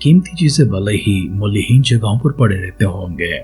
कीमती चीजें भले ही मूल्यहीन जगहों पर पड़े रहते होंगे।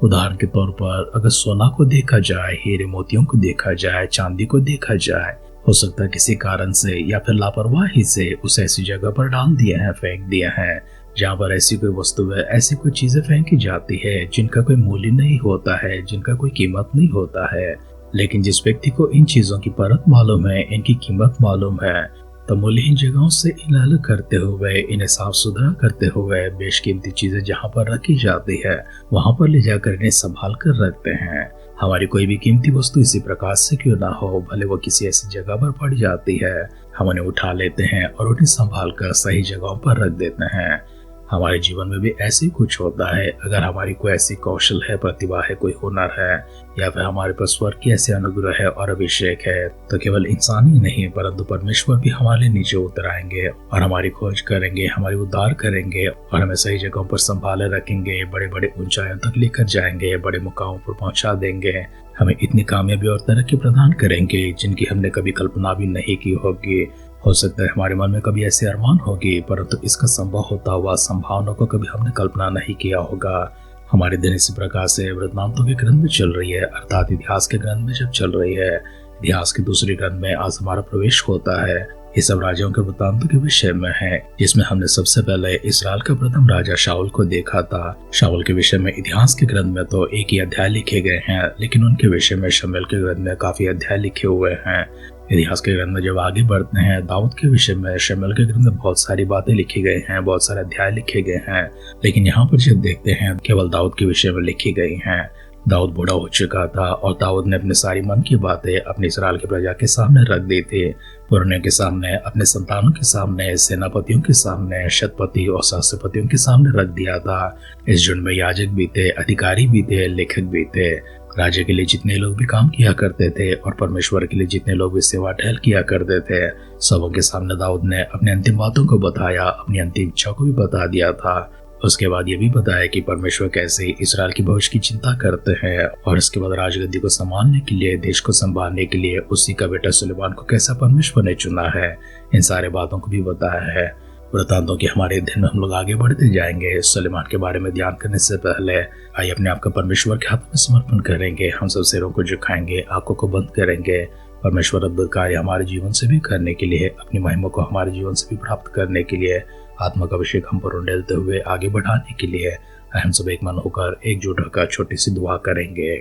उदाहरण के तौर पर अगर सोना को देखा जाए, हीरे मोतियों को देखा जाए, चांदी को देखा जाए, हो सकता है किसी कारण से या फिर लापरवाही से उसे ऐसी जगह पर डाल दिया है, फेंक दिया है, जहाँ पर ऐसी कोई वस्तु है, ऐसी कोई चीजें फेंकी जाती है जिनका कोई मूल्य नहीं होता है, जिनका कोई कीमत नहीं होता है। लेकिन जिस व्यक्ति को इन चीजों की परत मालूम है, इनकी कीमत मालूम है, तो मूल्यहीन जगहों से इन्हें अलग करते हुए, इन्हें साफ सुथरा करते हुए, बेशकीमती चीजें जहाँ पर रखी जाती है वहां पर ले जाकर इन्हें संभाल कर रखते हैं। हमारी कोई भी कीमती वस्तु इसी प्रकार से क्यों ना हो, भले वो किसी ऐसी जगह पर पड़ जाती है, हम उन्हें उठा लेते हैं और उन्हें संभाल कर सही जगहों पर रख देते हैं। हमारे जीवन में भी ऐसे ही कुछ होता है। अगर हमारी कोई ऐसी कौशल है, प्रतिभा है, कोई हुनर है, या फिर हमारे पास स्वर्ग की ऐसे अनुग्रह है और अभिषेक है, तो केवल इंसान ही नहीं परंतु परमेश्वर भी हमारे नीचे उतर आएंगे और हमारी खोज करेंगे, हमारी उद्धार करेंगे और हमें सही जगहों पर संभाले रखेंगे, बड़े बड़े ऊंचाइयों तक लेकर जाएंगे, बड़े मुकामों पर पहुंचा देंगे, हमें इतनी कामयाबी और तरक्की प्रदान करेंगे जिनकी हमने कभी कल्पना भी नहीं की होगी। हो सकता है हमारे मन में कभी ऐसे अरमान होगी, परंतु इसका संभव होता हुआ संभावना को कभी हमने कल्पना नहीं किया होगा। हमारे दिन इसी प्रकार से वृत्तांतों के ग्रंथ में चल रही है, अर्थात इतिहास के ग्रंथ में जब चल रही है, इतिहास के दूसरे ग्रंथ में आज हमारा प्रवेश होता है। ये सब राजाओं के वृत्तांतों के विषय में है, जिसमें हमने सबसे पहले इसराइल का प्रथम राजा शाऊल को देखा था। शाऊल के विषय में इतिहास के ग्रंथ में तो एक ही अध्याय लिखे गए हैं, लेकिन उनके विषय में शमूएल के ग्रंथ में काफी अध्याय लिखे हुए हैं। इतिहास के ग्रंथ में जब आगे बढ़ते हैं, दाऊद के विषय में शमूएल के ग्रंथ में बहुत सारी बातें लिखी गई हैं, बहुत सारे अध्याय लिखे गए हैं, लेकिन यहाँ पर जब देखते हैं केवल दाऊद के विषय में लिखी गई हैं। दाऊद बूढ़ा हो चुका था और दाऊद ने अपने सारी मन की बातें अपने इसराइल के प्रजा के सामने रख दी थी, पुरनियों के सामने, अपने संतानों के सामने, सेनापतियों के सामने, शतपति और सहस्त्रपतियों के सामने रख दिया था। इस झुंड में याजक भी थे, अधिकारी भी थे, लेखक भी थे। राजा के लिए जितने लोग भी काम किया करते थे और परमेश्वर के लिए जितने लोग भी सेवा टहल किया करते थे, सबों के सामने दाऊद ने अपनी अंतिम बातों को बताया, अपनी अंतिम इच्छा को भी बता दिया था। उसके बाद ये भी बताया कि परमेश्वर कैसे इसराइल की भविष्य की चिंता करते हैं और इसके बाद राजगद्दी को संभालने के लिए, देश को संभालने के लिए उसी का बेटा सुलेमान को कैसा परमेश्वर ने चुना है। इन सारे बातों को भी बताया है। वृत्तांतों के हमारे अध्ययन में हम लोग आगे बढ़ते जाएंगे। सुलेमान के बारे में ध्यान करने से पहले आइए अपने आप को परमेश्वर के हाथ में समर्पण करेंगे। हम सब सिरों को झुकाएंगे, आंखों को बंद करेंगे। परमेश्वर अद्भुत कार्य हमारे जीवन से भी करने के लिए, अपनी महिमा को हमारे जीवन से भी प्राप्त करने के लिए, आत्मा का अभिषेक हम पर उंडेलते हुए आगे बढ़ाने के लिए हम सब एक मन होकर एकजुट होकर छोटी सी दुआ करेंगे।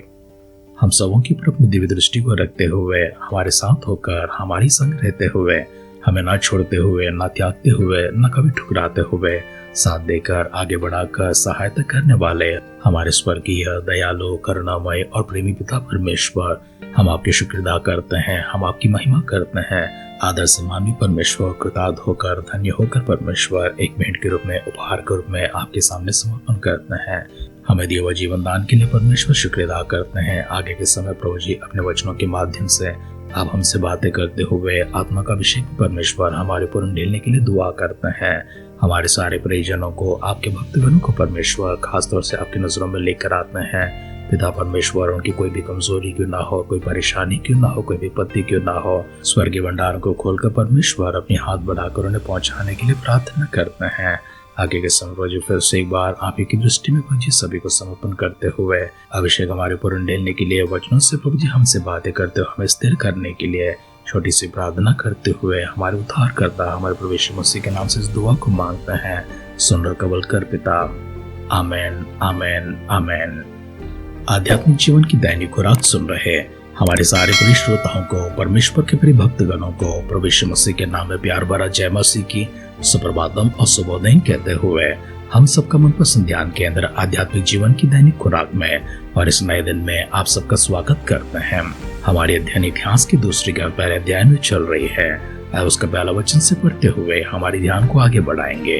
हम सबों की ऊपर अपनी दिव्य दृष्टि को रखते हुए, हमारे साथ होकर, हमारी संग रहते हुए, हमें ना छोड़ते हुए, ना त्यागते हुए, ना कभी ठुकराते हुए, साथ देकर आगे बढ़ाकर सहायता करने वाले हमारे स्वर्गीय दयालु करुणामय और प्रेमी पिता परमेश्वर, हम आपके शुक्र अदा करते हैं, हम आपकी महिमा करते हैं। आदर सम्मान भी परमेश्वर, कृतार्थ होकर, धन्य होकर परमेश्वर एक भेंट के रूप में, उपहार के रूप में आपके सामने समर्पण करते हैं। हमें दिए हुए जीवन दान के लिए परमेश्वर शुक्र अदा करते हैं। आगे के समय प्रभु जी अपने वचनों के माध्यम से आप हमसे बातें करते हुए आत्मा का अभिषेक परमेश्वर हमारे ऊपर उंडेलने के लिए दुआ करते हैं। हमारे सारे परिजनों को, आपके भक्तगणों को परमेश्वर खासतौर से आपकी नजरों में लेकर आते हैं। पिता परमेश्वर, उनकी कोई भी कमजोरी क्यों ना हो, कोई परेशानी क्यों ना हो, कोई विपत्ति क्यों ना हो, स्वर्गीय भंडार को खोलकर परमेश्वर अपने हाथ बढ़ाकर उन्हें पहुंचाने के लिए प्रार्थना करते हैं। आगे के समय फिर से एक बार आप ही की दृष्टि में प्रभु जी सभी को समर्पण करते हुए अभिषेक हमारे ऊपर उंडेलने के लिए, वचनों से प्रभु जी हमसे बातें करते हुए हमें स्थिर करने के लिए छोटी सी प्रार्थना करते हुए हमारे उद्धार करता हमारे प्रभु यीशु मसीह के नाम से इस दुआ को मांगते हैं। सुन और कबूल कर पिता। आमेन, आमेन, आमेन। आध्यात्मिक जीवन की दैनिक खुराक सुन रहे हमारे सारे प्रिय श्रोताओं को, परमेश्वर के प्रिय भक्तगणों को प्रभु यीशु मसीह के नाम में प्यार भरा जय मसीह की सुप्रभातम और शुभोदय कहते हुए हम सबका मनपसंद ध्यान केंद्र आध्यात्मिक जीवन की दैनिक खुराक में और इस नए दिन में आप सबका स्वागत करते हैं। हमारे अध्ययन इतिहास की दूसरी का पहले अध्याय में चल रही है। अब उसका पहला वचन से पढ़ते हुए हमारे ध्यान को आगे बढ़ाएंगे।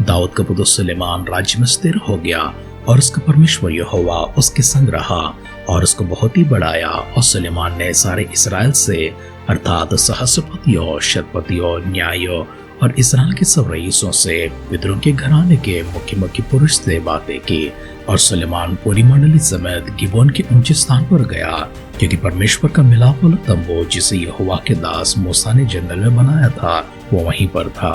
दाऊद का पुत्र सुलेमान राज्य में स्थिर हो गया और उसका परमेश्वर यहोवा उसके संग रहा और उसको बहुत ही बढ़ाया। और सुलेमान ने सारे इसराइल से अर्थात सहस्त्रपतियों, शतपतियों, न्यायों और इसराइल के सब रईसों से, पितरों के घराने के मुख्य मुख्य पुरुष से बातें की। और सुलेमान पूरी मंडली समेत गिबोन के ऊंचे स्थान पर गया, क्योंकि परमेश्वर का मिलाप वाला तंबू जिसे यहोवा के दास मूसा ने जंगल में बनाया था वो वहीं पर था।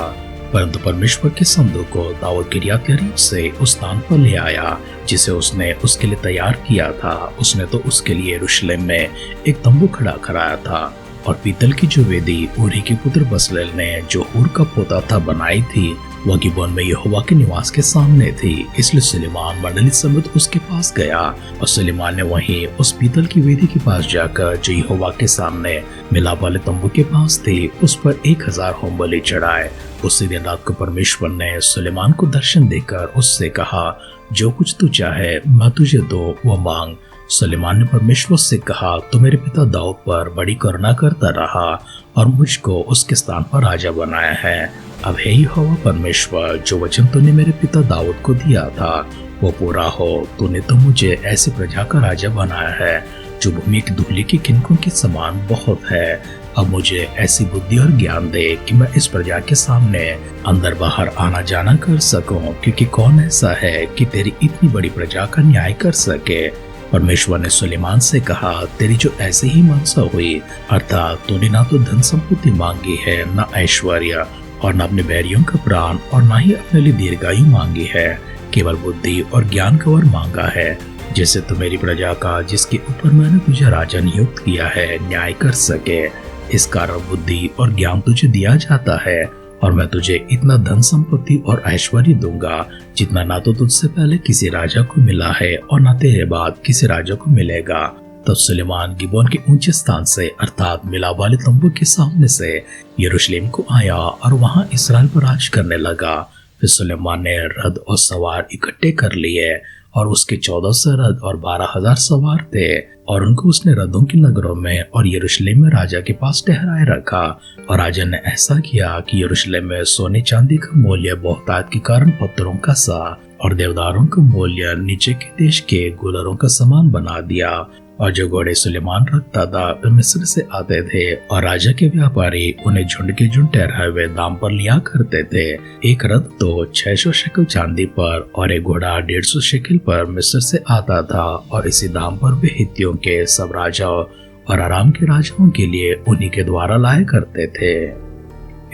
परंतु परमेश्वर के संदूक को दाऊद किर्यात यरीम से उस स्थान पर ले आया जिसे उसने उसके लिए तैयार किया था। उसने तो उसके लिए यरूशलेम में एक तंबू खड़ा कराया था और पीतल की जो वेदी ऊरी के पुत्र बसलेल ने जो हूर का पोता था बनाई थी, वह गिबोन में यहोवा के निवास के सामने थी। इसलिए सुलेमान मंडली समेत उसके पास गया और सुलेमान ने वहीं उस पीतल की वेदी के पास जाकर जो यहोवा के सामने मिलाप वाले तंबू के पास थी, उस पर 1000 होम बलि चढ़ाए। उसी दिन रात को परमेश्वर ने सुलेमान को दर्शन देकर उससे कहा, जो कुछ तू चाहे मैं तुझे दो वो मांग। सुलेमान ने परमेश्वर से कहा, तो मेरे पिता दाऊद पर बड़ी करुणा करता रहा और मुझको उसके स्थान पर राजा बनाया है। अब हे यहोवा परमेश्वर, जो वचन तूने मेरे पिता दाऊद को दिया था वो पूरा हो। तूने तो मुझे ऐसी प्रजा का राजा बनाया है जो भूमि की धूलि की किनकों के समान बहुत है। अब मुझे ऐसी बुद्धि और ज्ञान दे कि मैं इस प्रजा के सामने अंदर बाहर आना जाना कर सकूं, क्योंकि कौन ऐसा है कि तेरी इतनी बड़ी प्रजा का न्याय कर सके। परमेश्वर ने सुलेमान से कहा, तेरी जो ऐसे ही मनसा हुई, अर्थात तूने ना तो धन संपत्ति मांगी है, न ऐश्वर्य, और न अपने बैरियों का प्राण, और न ही अपने लिए दीर्घायु मांगी है, केवल बुद्धि और ज्ञान का वर मांगा है, जैसे तू मेरी प्रजा का जिसके ऊपर मैंने तुझे राजा नियुक्त किया है न्याय कर सके। इस कारण बुद्धि और ज्ञान तुझे दिया जाता है, और मैं तुझे इतना धन संपत्ति और ऐश्वर्य दूंगा जितना ना तो तुझसे पहले किसी राजा को मिला है और ना तेरे बाद किसी राजा को मिलेगा। तब सुलेमान गिबोन के ऊंचे स्थान से अर्थात मिलाप वाले तंबू के सामने से यरूशलेम को आया और वहां इसराइल पर राज करने लगा। फिर सुलेमान ने रथ और सवार इकट्ठे कर लिए और उसके 1400 रथ और 12,000 सवार थे, और उनको उसने रथों के नगरों में और यरूशलेम में राजा के पास ठहराए रखा। और राजा ने ऐसा किया कि यरूशलेम में सोने चांदी का मूल्य बहुतायत के कारण पत्थरों का सा और देवदारों का मूल्य नीचे के देश के गुलरों का समान बना दिया। और जो घोड़े सुलेमान रखता था वे मिस्र से आते थे, और राजा के व्यापारी उन्हें झुंड के झुंड ठहराए हुए दाम पर लिया करते थे। एक रथ तो 600 शेकल चांदी पर और एक घोड़ा 150 शेकल पर मिस्र से आता था, और इसी दाम पर वे हित्तियों के सब राजाओं और आराम के राजाओं के लिए उन्हीं के द्वारा लाया करते थे।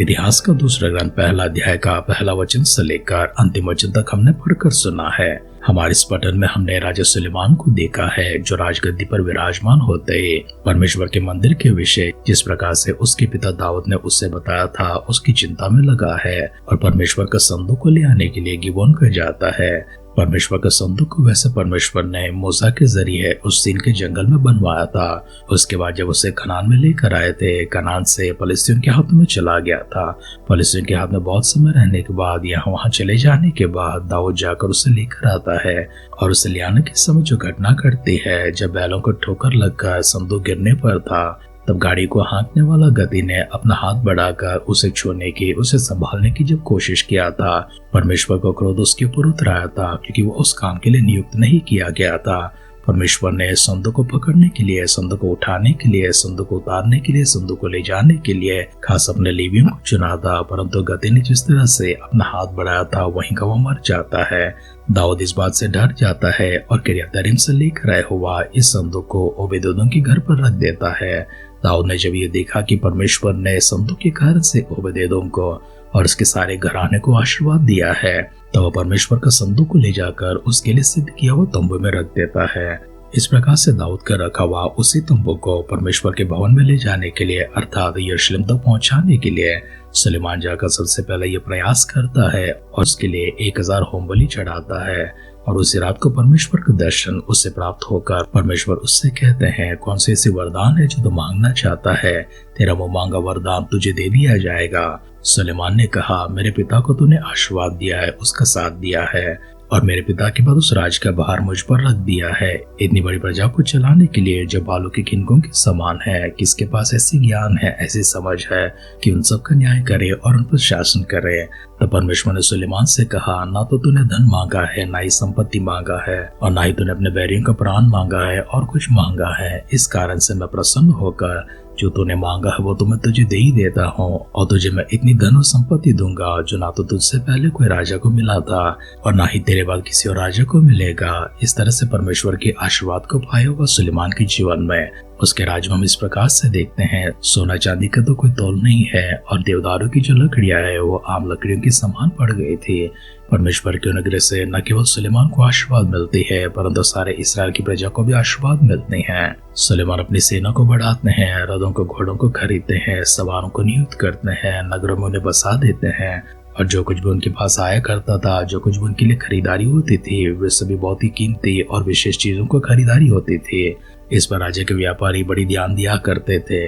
इतिहास का दूसरा ग्रंथ पहला अध्याय का पहला वचन से लेकर अंतिम वचन तक हमने पढ़कर सुना है। हमारे इस पठन में हमने राजा सुलेमान को देखा है, जो राजगद्दी पर विराजमान होते ही परमेश्वर के मंदिर के विषय जिस प्रकार से उसके पिता दाऊद ने उससे बताया था उसकी चिंता में लगा है, और परमेश्वर का संदूक को ले आने के लिए गिबोन को जाता है। परमेश्वर का संदूक को वैसे परमेश्वर ने मूसा के जरिए उस सीन के जंगल में बनवाया था। उसके बाद जब उसे कनान में लेकर आए थे, कनान से फलिस्तियों के हाथों में चला गया था। फलिस्तियों के हाथ में बहुत समय रहने के बाद यहाँ वहाँ चले जाने के बाद दाऊद जाकर उसे लेकर आता है, और उसे ले आने के समय जो घटना घटती है, जब बैलों को ठोकर लगकर संदूक गिरने पर था, तब गाड़ी को हाँकने वाला गति ने अपना हाथ बढ़ाकर उसे छूने की, उसे संभालने की जब कोशिश किया था, परमेश्वर को क्रोध उसके ऊपर उतर आया था, क्योंकि वो उस काम के लिए नियुक्त नहीं किया गया था। परमेश्वर ने संदूक को पकड़ने के लिए, संदूक को उठाने के लिए, संदूक को उतारने के लिए, संदूक को ले जाने के लिए खास अपने लेवियों को चुना था, परंतु गति ने जिस तरह से अपना हाथ बढ़ाया था वहीं का वो मर जाता है। दाऊद इस बात से डर जाता है और किर्यत यरीम से लेकर आया हुआ इस संदूक को ओबेदेदोम के घर पर रख देता है। दाऊद ने जब ये देखा कि परमेश्वर ने संदूक के कारण से ओबेदेदोम को और उसके सारे घराने को आशीर्वाद दिया है, तो वह परमेश्वर का संदूक को ले जाकर उसके लिए सिद्ध किया हुआ तंबू में रख देता है। इस प्रकार से दाऊद का रखा हुआ उसी तंबू को परमेश्वर के भवन में ले जाने के लिए अर्थात यरूशलेम तक पहुंचाने के लिए सुलेमान जाकर सबसे पहले ये प्रयास करता है और उसके लिए 1000 होम बलि चढ़ाता है। और उसी रात को परमेश्वर का दर्शन उससे प्राप्त होकर परमेश्वर उससे कहते हैं, कौन से ऐसे वरदान है जो तू मांगना चाहता है, तेरा वो मांगा वरदान तुझे दे दिया जाएगा। सुलेमान ने कहा, मेरे पिता को तूने आशीर्वाद दिया है, उसका साथ दिया है, और मेरे पिता के बाद उस राज का भार मुझ पर रख दिया है। इतनी बड़ी प्रजा को चलाने के लिए जो बालू के किनकों के समान है, किसके पास ऐसी ज्ञान है, ऐसी समझ है कि उन सब का न्याय करे और उन पर शासन करे। तब परमेश्वर ने सुलेमान से कहा, ना तो तूने धन मांगा है, ना ही संपत्ति मांगा है, और ना ही तूने अपने बैरियों का प्राण मांगा है और कुछ मांगा है। इस कारण से मैं प्रसन्न होकर जो तूने मांगा है वो तो मैं तुझे दे ही देता हूँ, और तुझे मैं इतनी धन और संपत्ति दूंगा जो ना तो तुझसे पहले कोई राजा को मिला था और ना ही तेरे बाद किसी और राजा को मिलेगा। इस तरह से परमेश्वर के आशीर्वाद को पाया हुआ सुलेमान के जीवन में उसके राज्य में हम इस प्रकार से देखते हैं, सोना चांदी का तो कोई तोल नहीं है और देवदारों की जो लकड़ियां है वो आम लकड़ियों की समान पड़ गई थी। परमेश्वर के अनुग्रह से न केवल सुलेमान को आशीर्वाद मिलती है परंतु सारे इस्राएल की प्रजा को भी आशीर्वाद मिलते हैं। सुलेमान अपनी सेना को बढ़ाते हैं, रथों को घोड़ों को खरीदते हैं, सवारों को नियुक्त करते हैं, नगरों में उन्हें बसा देते हैं और जो कुछ भी उनके पास आया करता था, जो कुछ भी उनके लिए खरीदारी होती थी, वे सभी बहुत ही कीमती और विशेष चीजों को खरीदारी होती थी। इस पर राज्य के व्यापारी बड़ी ध्यान दिया करते थे।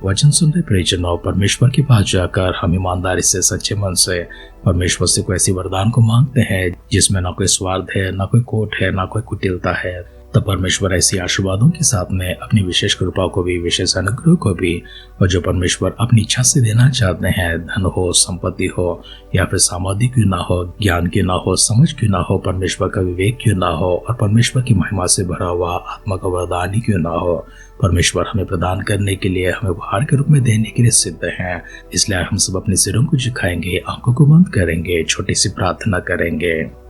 वचन सुन रहे प्रियजनों, परमेश्वर के पास जाकर हम ईमानदारी से सच्चे मन से परमेश्वर से कोई ऐसी वरदान को मांगते हैं जिसमें ना कोई स्वार्थ है, ना कोई कोट है, ना कोई कुटिलता है, तब परमेश्वर ऐसी आशीर्वादों के साथ में अपनी विशेष कृपा को भी, विशेष अनुग्रह को भी, और जो परमेश्वर अपनी इच्छा से देना चाहते हैं, धन हो, संपत्ति हो या फिर सामर्थ्य क्यों ना हो, ज्ञान क्यों ना हो, समझ क्यों ना हो, परमेश्वर का विवेक क्यों ना हो और परमेश्वर की महिमा से भरा हुआ आत्मा का वरदान ही क्यों ना हो, परमेश्वर हमें प्रदान करने के लिए, हमें उपहार के रूप में देने के लिए सिद्ध हैं। इसलिए हम सब अपने सिरों को झुकाएंगे, आंखों को बंद करेंगे, छोटी सी प्रार्थना करेंगे।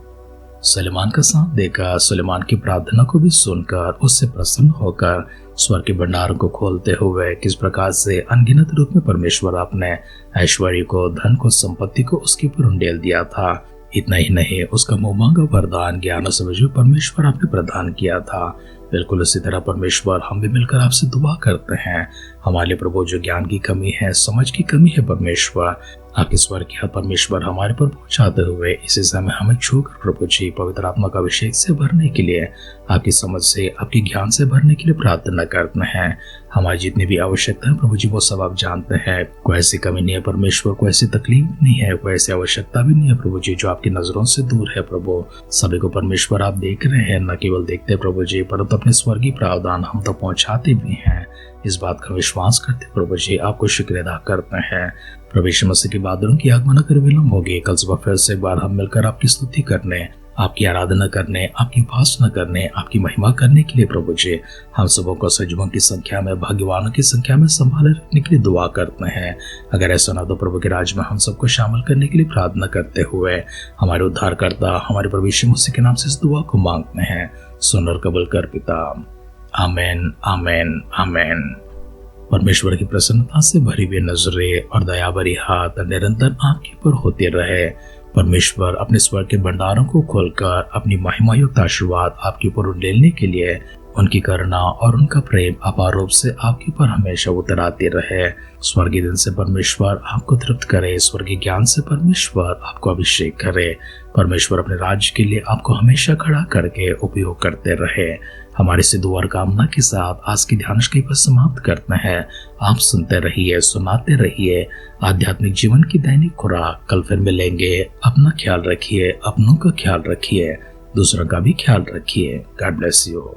सुलेमान का साथ देकर, सुलेमान की प्रार्थना को भी सुनकर, उससे प्रसन्न होकर स्वर्ग के भंडारों को खोलते हुए किस प्रकार से अनगिनत रूप में परमेश्वर अपने ऐश्वर्य को, धन को, संपत्ति को उसके ऊपर उंडेल दिया था। इतना ही नहीं, उसका मुंह मांगा वरदान, ज्ञान और समझ भी परमेश्वर आपने प्रदान किया था। बिल्कुल उसी तरह परमेश्वर हम भी मिलकर आपसे दुआ करते हैं। हमारे लिए प्रभु जो ज्ञान की कमी है, समझ की कमी है, परमेश्वर आपके स्वर्ग की परमेश्वर हमारे पर पहुंचाते हुए इसी समय हमें छूकर प्रभु जी पवित्र आत्मा का अभिषेक से भरने के लिए, आपकी समझ से, आपके ज्ञान से भरने के लिए प्रार्थना करते हैं। हमारी जितनी भी आवश्यकता है प्रभु जी वो सब आप जानते हैं। कोई ऐसी कमी नहीं है परमेश्वर, कोई ऐसी तकलीफ नहीं है, कोई ऐसी आवश्यकता भी नहीं है प्रभु जी जो आपकी नजरों से दूर है। प्रभु सभी को परमेश्वर आप देख रहे हैं, न केवल देखते प्रभु जी परंतु अपने स्वर्गीय प्रावधान हम तक पहुंचाते भी हैं। इस बात का विश्वास करते प्रभु जी आपको शुक्र अदा करते हैं। प्रभु यीशु मसीह के बादलों की आगमन कर विलंब होगी, कल सुबह फिर से एक बार हम मिलकर आपकी स्तुति करने, आपकी आराधना करने, आपकी उपासना करने, आपकी महिमा करने के लिए प्रभु जी हम सबों को सजीवों की संख्या में, भाग्यवानों की संख्या में संभाले रखने के लिए दुआ करते हैं। अगर ऐसा ना तो प्रभु के राज में हम सबको शामिल करने के लिए प्रार्थना करते हुए हमारे उद्धारकर्ता, हमारे प्रभु यीशु मसीह के नाम से इस दुआ को मांगते हैं। सुन और कबूल कर पिता। आमेन, आमेन, आमेन। परमेश्वर की प्रसन्नता से भरी हुई नजरें और दया भरी हाथ निरंतर आपके ऊपर होते रहे। परमेश्वर अपने स्वर्ग के भंडारों को खोलकर अपनी महिमायुक्त आशीर्वाद आपके ऊपर उंडेलने के लिए उनकी करुणा और उनका प्रेम अपार रूप से आपके ऊपर हमेशा उतराते रहे। स्वर्गीय दिन से परमेश्वर आपको तृप्त करे, स्वर्गीय ज्ञान से परमेश्वर आपको अभिषेक करे, परमेश्वर अपने राज्य के लिए आपको हमेशा खड़ा करके उपयोग करते रहे। हमारी से दुआ और कामना के साथ आज की ध्यान पर समाप्त करते हैं। आप सुनते रहिए, सुनाते रहिए आध्यात्मिक जीवन की दैनिक खुराक। कल फिर मिलेंगे। अपना ख्याल रखिए, अपनों का ख्याल रखिए, दूसरों का भी ख्याल रखिए। God bless you.